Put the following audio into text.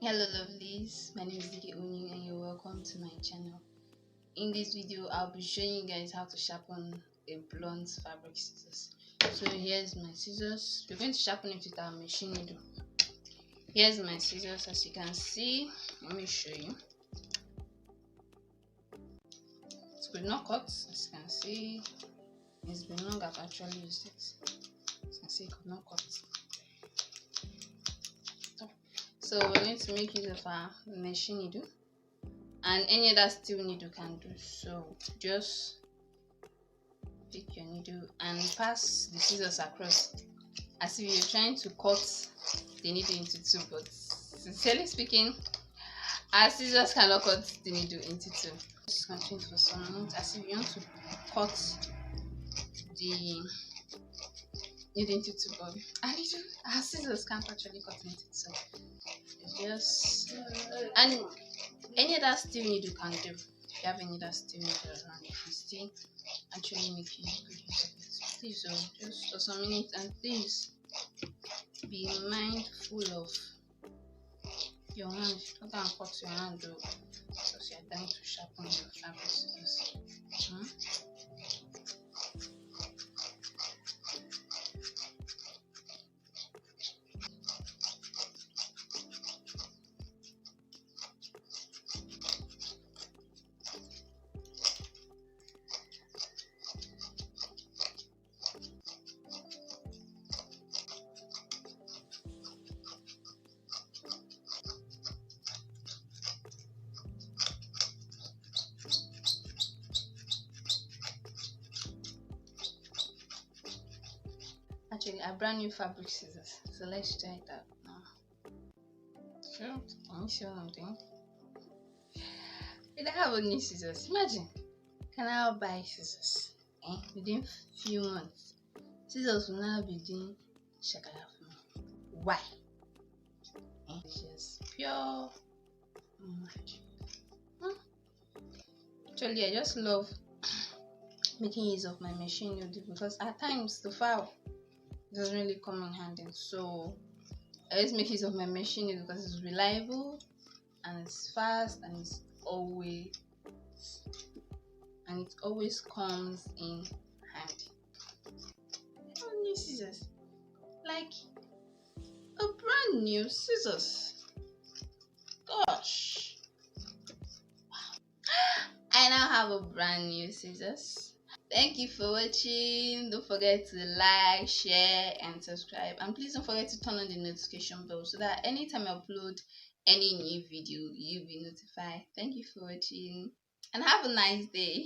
Hello lovelies, my name is Didi Onying and you're welcome to my channel. In this video, I'll be showing you guys how to sharpen a blunt fabric scissors. So here's my scissors. We're going to sharpen it with our machine needle. Here's my scissors, as you can see. Let me show you. It could not cut, as you can see. It's been long I've actually used it. As you can see, it could not cut. So we're going to make use of our machine needle, and any other steel needle can do. So just pick your needle and pass the scissors across as if you're trying to cut the needle into two, but sincerely speaking, our scissors cannot cut the needle into two. Just continue for some minutes as if you want to cut the needle into two, but our scissors can't actually cut into two. Just and any other steel needle can do. If you have any other steel needle around, you can still actually make good use of it. Please, just for some minutes, and please be mindful of your hand. Don't go and cut your hand though, because you are trying to sharpen your fabric scissors. Actually, a brand new fabric scissors. So let's try it out now. Sure, can you see what I'm doing? If I have a new scissors, imagine, can I buy scissors? Within few months, scissors will now be doing shakara for me. Why? It's just pure magic. Actually, I just love making use of my machine needle, because at times the file doesn't really come in handy. So I always make use of my machine needle because it's reliable and it's fast and it always comes in handy. New scissors, like a brand new scissors. Gosh, I now have a brand new scissors. Thank you for watching. Don't forget to like, share and subscribe, and please don't forget to turn on the notification bell so that anytime I upload any new video you'll be notified. Thank you for watching and have a nice day.